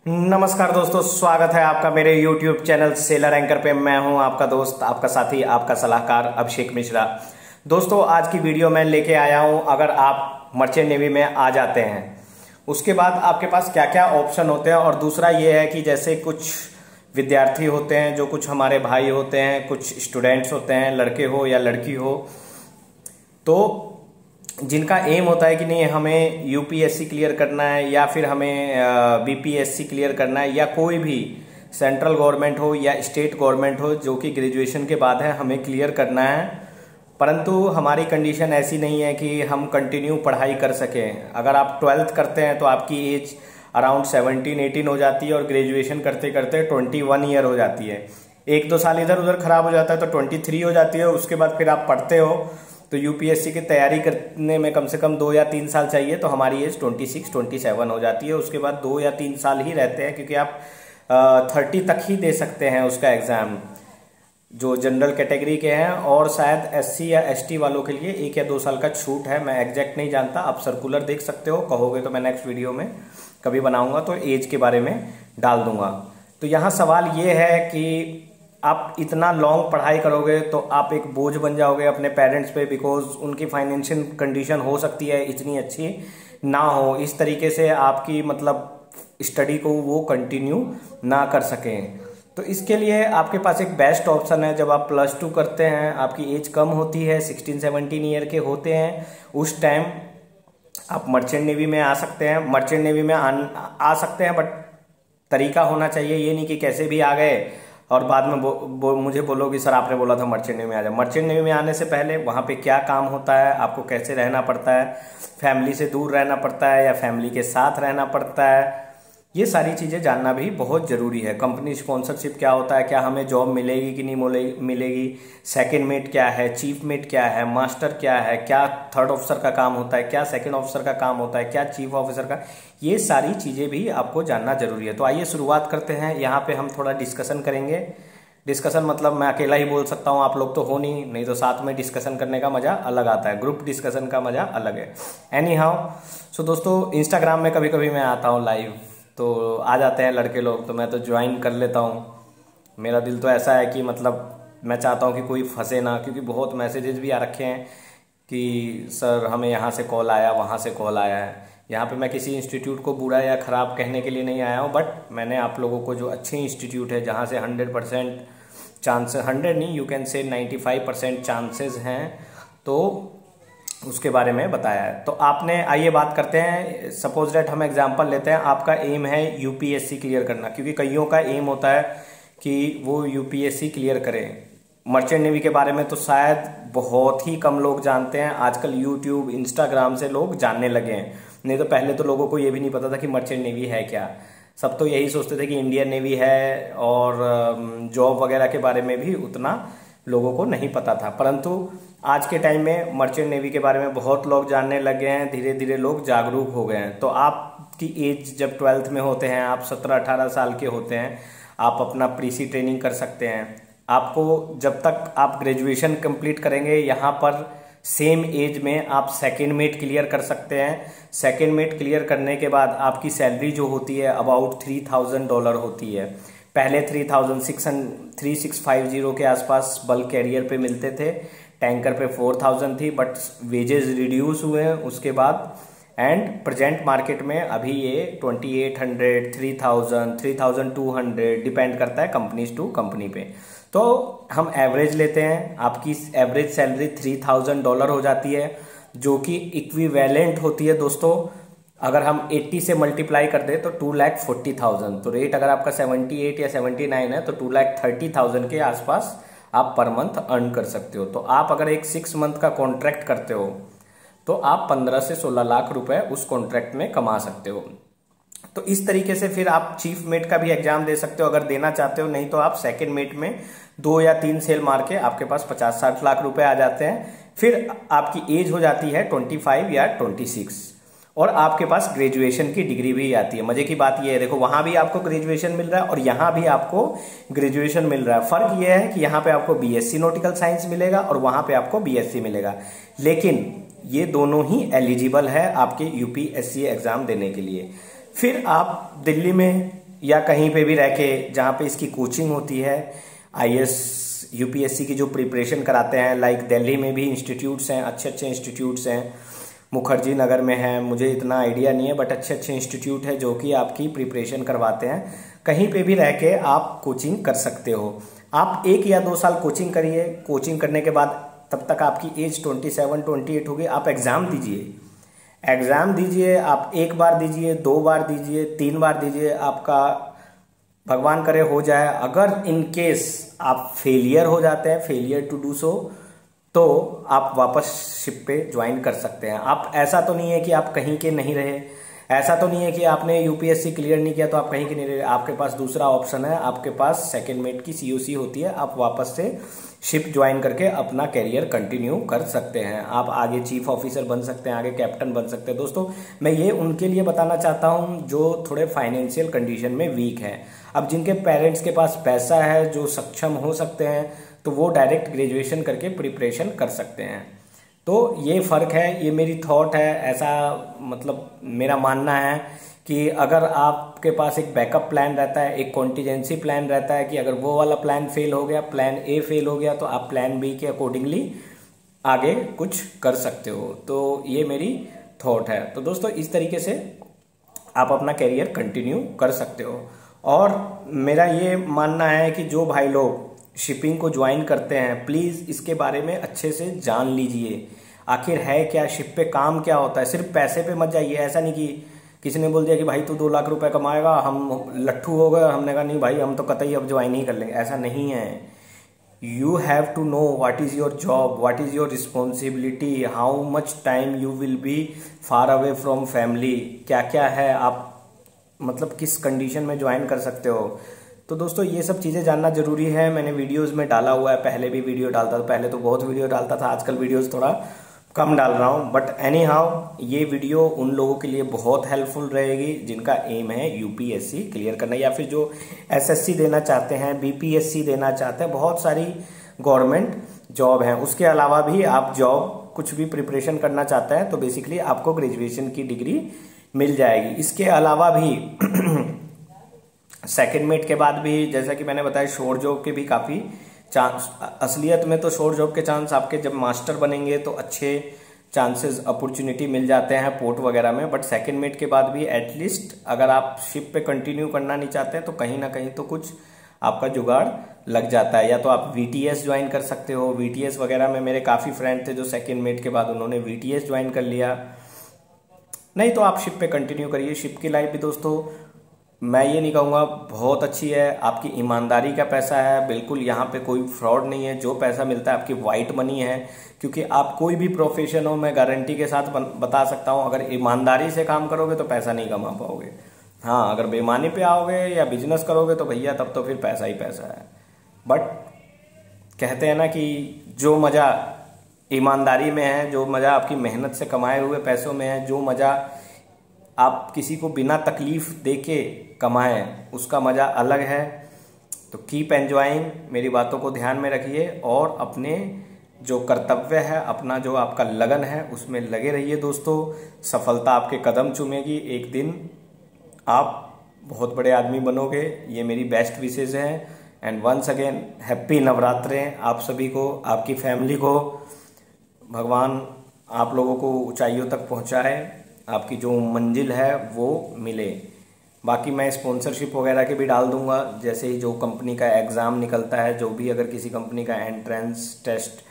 नमस्कार दोस्तों, स्वागत है आपका मेरे YouTube चैनल सेलर एंकर पे। मैं हूं आपका दोस्त, आपका साथी, आपका सलाहकार अभिषेक मिश्रा। दोस्तों, आज की वीडियो मैं लेके आया हूं। अगर आप मर्चेंट नेवी में आ जाते हैं, उसके बाद आपके पास क्या क्या ऑप्शन होते हैं। और दूसरा ये है कि जैसे कुछ विद्यार्थी होते हैं, जो कुछ हमारे भाई होते हैं, कुछ स्टूडेंट्स होते हैं, लड़के हो या लड़की हो, तो जिनका एम होता है कि नहीं हमें यूपीएससी क्लियर करना है या फिर हमें बीपीएससी क्लियर करना है, या कोई भी सेंट्रल गवर्नमेंट हो या स्टेट गवर्नमेंट हो जो कि ग्रेजुएशन के बाद है हमें क्लियर करना है, परंतु हमारी कंडीशन ऐसी नहीं है कि हम कंटिन्यू पढ़ाई कर सकें। अगर आप 12th करते हैं तो आपकी एज अराउंड 17-18 हो जाती है और ग्रेजुएशन करते करते 21 ईयर हो जाती है। 1-2 साल इधर उधर खराब हो जाता है तो 23 हो जाती है। उसके बाद फिर आप पढ़ते हो तो यूपीएससी की तैयारी करने में कम से कम 2 या 3 साल चाहिए, तो हमारी एज 26-27 हो जाती है। उसके बाद 2 या 3 साल ही रहते हैं, क्योंकि आप 30 तक ही दे सकते हैं उसका एग्जाम, जो जनरल कैटेगरी के हैं। और शायद एससी या एसटी वालों के लिए 1 या 2 साल का छूट है, मैं एग्जैक्ट नहीं जानता। आप सर्कुलर देख सकते हो, कहोगे तो मैं नेक्स्ट वीडियो में कभी बनाऊंगा तो एज के बारे में डाल दूंगा। तो यहाँ सवाल ये है कि आप इतना लॉन्ग पढ़ाई करोगे तो आप एक बोझ बन जाओगे अपने पेरेंट्स पे, बिकॉज उनकी फाइनेंशियल कंडीशन हो सकती है इतनी अच्छी ना हो, इस तरीके से आपकी मतलब स्टडी को वो कंटिन्यू ना कर सकें। तो इसके लिए आपके पास एक बेस्ट ऑप्शन है। जब आप +2 करते हैं, आपकी एज कम होती है, 16-17 ईयर के होते हैं, उस टाइम आप मर्चेंट नेवी में आ सकते हैं। मर्चेंट नेवी में आ सकते हैं, बट तरीका होना चाहिए। ये नहीं कि कैसे भी आ गए और बाद में मुझे बोलो कि सर आपने बोला था मर्चेंट नेवी में आ जाए। मर्चेंट नेवी में आने से पहले वहाँ पे क्या काम होता है, आपको कैसे रहना पड़ता है, फैमिली से दूर रहना पड़ता है या फैमिली के साथ रहना पड़ता है, ये सारी चीज़ें जानना भी बहुत ज़रूरी है। कंपनी स्पॉन्सरशिप क्या होता है, क्या हमें जॉब मिलेगी कि नहीं मिलेगी, सेकंड मेट क्या है, चीफ मेट क्या है, मास्टर क्या है, क्या थर्ड ऑफिसर का काम होता है, क्या सेकंड ऑफिसर का काम होता है, क्या चीफ ऑफिसर का, ये सारी चीज़ें भी आपको जानना जरूरी है। तो आइए शुरुआत करते हैं। यहाँ पे हम थोड़ा डिस्कशन करेंगे। डिस्कशन मतलब मैं अकेला ही बोल सकता हूँ, आप लोग तो हो नहीं तो साथ में डिस्कशन करने का मजा अलग आता है, ग्रुप डिस्कशन का मजा अलग है। एनी हाउ, सो दोस्तों, इंस्टाग्राम में कभी कभी मैं आता हूँ लाइव, तो आ जाते हैं लड़के लोग, तो मैं तो ज्वाइन कर लेता हूँ। मेरा दिल तो ऐसा है कि मतलब मैं चाहता हूँ कि कोई फंसे ना, क्योंकि बहुत मैसेजेस भी आ रखे हैं कि सर हमें यहाँ से कॉल आया, वहाँ से कॉल आया है। यहाँ पे मैं किसी इंस्टीट्यूट को बुरा या ख़राब कहने के लिए नहीं आया हूँ, बट मैंने आप लोगों को जो अच्छे इंस्टीट्यूट है जहाँ से 100% चांसेस, 100 नहीं, यू कैन से 95% चांसेस हैं, तो उसके बारे में बताया है। तो आपने, आइए बात करते हैं। सपोज डेट हम एग्जांपल लेते हैं, आपका एम है यूपीएससी क्लियर करना, क्योंकि कईयों का एम होता है कि वो यूपीएससी क्लियर करें। मर्चेंट नेवी के बारे में तो शायद बहुत ही कम लोग जानते हैं, आजकल यूट्यूब इंस्टाग्राम से लोग जानने लगे हैं, नहीं तो पहले तो लोगों को ये भी नहीं पता था कि मर्चेंट नेवी है क्या। सब तो यही सोचते थे कि इंडियन नेवी है, और जॉब वगैरह के बारे में भी उतना लोगों को नहीं पता था। परंतु आज के टाइम में मर्चेंट नेवी के बारे में बहुत लोग जानने लगे हैं, धीरे धीरे लोग जागरूक हो गए हैं। तो आपकी एज जब 12th में होते हैं, आप 17-18 साल के होते हैं, आप अपना प्रीसी ट्रेनिंग कर सकते हैं। आपको जब तक आप ग्रेजुएशन कंप्लीट करेंगे, यहाँ पर सेम एज में आप सेकेंड मेट क्लियर कर सकते हैं। सेकेंड मेट क्लियर करने के बाद आपकी सैलरी जो होती है अबाउट $3000 होती है। पहले 3650 के आसपास बल्क कैरियर पे मिलते थे, टैंकर पे 4000 थी, बट वेजेस रिड्यूस हुए हैं उसके बाद। एंड प्रेजेंट मार्केट में अभी ये 2800, 3000, 3200 डिपेंड करता है कंपनीज टू कंपनी पे। तो हम एवरेज लेते हैं, आपकी एवरेज सैलरी $3000 हो जाती है, जो कि इक्विवेलेंट होती है दोस्तों। अगर हम 80 से मल्टीप्लाई कर दें तो 2,40,000। तो रेट अगर आपका 78 या 79 है तो 2,30,000 के आसपास आप पर मंथ अर्न कर सकते हो। तो आप अगर एक 6 मंथ का कॉन्ट्रैक्ट करते हो तो आप 15 से 16 लाख रुपए उस कॉन्ट्रैक्ट में कमा सकते हो। तो इस तरीके से फिर आप चीफ मेट का भी एग्जाम दे सकते हो अगर देना चाहते हो, नहीं तो आप सेकंड मेट में 2 या 3 सेल मार के आपके पास 50-60 लाख रुपए आ जाते हैं। फिर आपकी एज हो जाती है 25 या 26, और आपके पास ग्रेजुएशन की डिग्री भी आती है। मजे की बात यह है, देखो वहां भी आपको ग्रेजुएशन मिल रहा है और यहाँ भी आपको ग्रेजुएशन मिल रहा है। फर्क यह है कि यहाँ पे आपको बीएससी नॉटिकल साइंस मिलेगा और वहां पे आपको बीएससी मिलेगा, लेकिन ये दोनों ही एलिजिबल है आपके यूपीएससी एग्जाम देने के लिए। फिर आप दिल्ली में या कहीं पे भी रह के जहाँ पे इसकी कोचिंग होती है, आईएएस यूपीएससी की जो प्रिपरेशन कराते हैं, लाइक दिल्ली में भी इंस्टीट्यूट्स हैं, अच्छे अच्छे इंस्टीट्यूट्स हैं, मुखर्जी नगर में है, मुझे इतना आइडिया नहीं है, बट अच्छे अच्छे इंस्टीट्यूट है जो कि आपकी प्रिपरेशन करवाते हैं। कहीं पे भी रह के आप कोचिंग कर सकते हो। आप 1 या 2 साल कोचिंग करिए। कोचिंग करने के बाद तब तक आपकी एज 27-28 होगी, आप एग्ज़ाम दीजिए। एग्ज़ाम दीजिए, आप 1 बार दीजिए, 2 बार दीजिए, 3 बार दीजिए, आपका भगवान करे हो जाए। अगर इन केस आप फेलियर हो जाते हैं, फेलियर टू डू सो, तो आप वापस शिप पे ज्वाइन कर सकते हैं। आप ऐसा तो नहीं है कि आप कहीं के नहीं रहे, ऐसा तो नहीं है कि आपने यूपीएससी क्लियर नहीं किया तो आप कहीं के नहीं रहे। आपके पास दूसरा ऑप्शन है, आपके पास सेकेंड मेट की सीओसी होती है, आप वापस से शिप ज्वाइन करके अपना करियर कंटिन्यू कर सकते हैं। आप आगे चीफ ऑफिसर बन सकते हैं, आगे कैप्टन बन सकते हैं। दोस्तों मैं ये उनके लिए बताना चाहता हूं जो थोड़े फाइनेंशियल कंडीशन में वीक हैं। अब जिनके पेरेंट्स के पास पैसा है, जो सक्षम हो सकते हैं, तो वो डायरेक्ट ग्रेजुएशन करके प्रिपरेशन कर सकते हैं। तो ये फ़र्क है, ये मेरी थॉट है, ऐसा मतलब मेरा मानना है कि अगर आपके पास एक बैकअप प्लान रहता है, एक कॉन्टीजेंसी प्लान रहता है कि अगर वो वाला प्लान फेल हो गया, प्लान ए फेल हो गया, तो आप प्लान बी के अकॉर्डिंगली आगे कुछ कर सकते हो। तो ये मेरी थॉट है। तो दोस्तों इस तरीके से आप अपना करियर कंटिन्यू कर सकते हो। और मेरा ये मानना है कि जो भाई लोग शिपिंग को ज्वाइन करते हैं, प्लीज़ इसके बारे में अच्छे से जान लीजिए। आखिर है क्या, शिप पे काम क्या होता है। सिर्फ पैसे पे मत जाइए। ऐसा नहीं कि किसी ने बोल दिया कि भाई तू 2 लाख रुपए कमाएगा, हम लट्ठू हो गए, हमने कहा नहीं भाई हम तो कतई अब ज्वाइन ही कर लेंगे। ऐसा नहीं है। You have to know what is your job, what is your responsibility, how much time you will be far away from family, क्या क्या है, आप मतलब किस कंडीशन में ज्वाइन कर सकते हो। तो दोस्तों ये सब चीज़ें जानना जरूरी है। मैंने वीडियोस में डाला हुआ है, पहले भी वीडियो डालता था, पहले तो बहुत वीडियो डालता था, आजकल वीडियोस थोड़ा कम डाल रहा हूँ। बट एनी हाउ ये वीडियो उन लोगों के लिए बहुत हेल्पफुल रहेगी जिनका एम है यूपीएससी क्लियर करना, या फिर जो एसएससी देना चाहते हैं, बीपीएससी देना चाहते हैं। बहुत सारी गवर्नमेंट जॉब हैं। उसके अलावा भी आप जॉब कुछ भी प्रिपरेशन करना चाहते हैं तो बेसिकली आपको ग्रेजुएशन की डिग्री मिल जाएगी। इसके अलावा भी सेकेंड मेट के बाद भी जैसा कि मैंने बताया शोर जॉब के भी काफ़ी चांस, असलियत में तो शोर जॉब के चांस आपके जब मास्टर बनेंगे तो अच्छे चांसेस अपॉर्चुनिटी मिल जाते हैं पोर्ट वगैरह में। बट सेकेंड मेट के बाद भी एटलीस्ट अगर आप शिप पे कंटिन्यू करना नहीं चाहते हैं तो कहीं ना कहीं तो कुछ आपका जुगाड़ लग जाता है। या तो आप वीटीएस ज्वाइन कर सकते हो। वीटीएस वगैरह में मेरे काफ़ी फ्रेंड थे जो सेकेंड मेट के बाद उन्होंने वीटीएस ज्वाइन कर लिया। नहीं तो आप शिप पे कंटिन्यू करिए। शिप की लाइफ भी दोस्तों मैं ये नहीं कहूँगा बहुत अच्छी है, आपकी ईमानदारी का पैसा है, बिल्कुल यहाँ पे कोई फ्रॉड नहीं है। जो पैसा मिलता है आपकी वाइट मनी है, क्योंकि आप कोई भी प्रोफेशन हो मैं गारंटी के साथ बता सकता हूँ अगर ईमानदारी से काम करोगे तो पैसा नहीं कमा पाओगे। हाँ अगर बेईमानी पे आओगे या बिजनेस करोगे तो भैया तब तो फिर पैसा ही पैसा है। बट कहते हैं ना कि जो मज़ा ईमानदारी में है, जो मज़ा आपकी मेहनत से कमाए हुए पैसों में है, जो मज़ा आप किसी को बिना तकलीफ देके कमाएं उसका मज़ा अलग है। तो कीप एंजॉइंग, मेरी बातों को ध्यान में रखिए और अपने जो कर्तव्य है, अपना जो आपका लगन है उसमें लगे रहिए दोस्तों। सफलता आपके कदम चूमेगी, एक दिन आप बहुत बड़े आदमी बनोगे। ये मेरी बेस्ट विशेज़ हैं। एंड वंस अगेन हैप्पी नवरात्रे आप सभी को, आपकी फैमिली को। भगवान आप लोगों को ऊंचाइयों तक पहुंचाए, आपकी जो मंजिल है वो मिले। बाकी मैं स्पॉन्सरशिप वगैरह के भी डाल दूंगा, जैसे ही जो कंपनी का एग्ज़ाम निकलता है, जो भी अगर किसी कंपनी का एंट्रेंस टेस्ट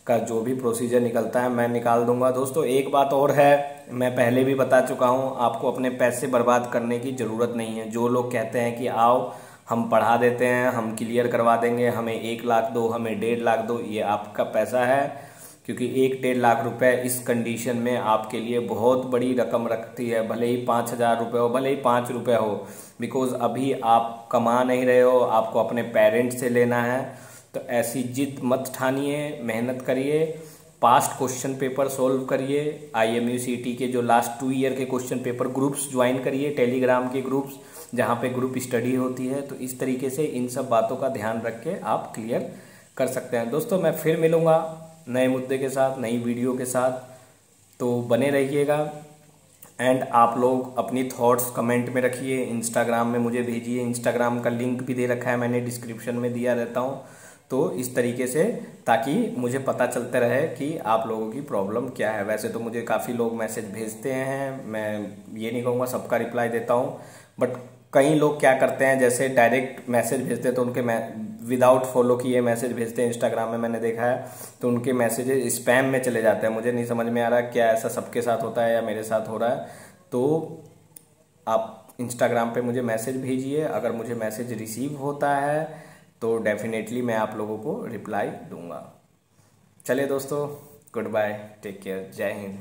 का जो भी प्रोसीजर निकलता है मैं निकाल दूंगा। दोस्तों एक बात और है, मैं पहले भी बता चुका हूं, आपको अपने पैसे बर्बाद करने की ज़रूरत नहीं है। जो लोग कहते हैं कि आओ हम पढ़ा देते हैं, हम क्लियर करवा देंगे, हमें 1 लाख दो, हमें 1.5 लाख दो, ये आपका पैसा है। क्योंकि 1-1.5 लाख रुपए इस कंडीशन में आपके लिए बहुत बड़ी रकम रखती है। भले ही 5,000 रुपये हो, भले ही 5 रुपये हो, बिकॉज अभी आप कमा नहीं रहे हो, आपको अपने पेरेंट्स से लेना है। तो ऐसी जिद मत ठानिए, मेहनत करिए, पास्ट क्वेश्चन पेपर सोल्व करिए। IMUCT के जो लास्ट 2 ईयर के क्वेश्चन पेपर ग्रुप्स ज्वाइन करिए, टेलीग्राम के ग्रुप्स जहाँ पे ग्रुप स्टडी होती है। तो इस तरीके से इन सब बातों का ध्यान रख के आप क्लियर कर सकते हैं। दोस्तों मैं फिर मिलूँगा नए मुद्दे के साथ, नई वीडियो के साथ, तो बने रहिएगा। एंड आप लोग अपनी थॉट्स कमेंट में रखिए, इंस्टाग्राम में मुझे भेजिए। इंस्टाग्राम का लिंक भी दे रखा है मैंने, डिस्क्रिप्शन में दिया रहता हूँ। तो इस तरीके से, ताकि मुझे पता चलते रहे कि आप लोगों की प्रॉब्लम क्या है। वैसे तो मुझे काफ़ी लोग मैसेज भेजते हैं, मैं ये नहीं कहूँगा सबका रिप्लाई देता हूँ, बट कई लोग क्या करते हैं, जैसे डायरेक्ट मैसेज भेजते हैं तो उनके विदाउट फॉलो किए मैसेज भेजते हैं इंस्टाग्राम में, मैंने देखा है। तो उनके मैसेजेस स्पैम में चले जाते हैं। मुझे नहीं समझ में आ रहा क्या ऐसा सबके साथ होता है या मेरे साथ हो रहा है। तो आप इंस्टाग्राम पे मुझे मैसेज भेजिए, अगर मुझे मैसेज रिसीव होता है तो डेफिनेटली मैं आप लोगों को रिप्लाई दूंगा। चलिए दोस्तों, गुड बाय, टेक केयर, जय हिंद।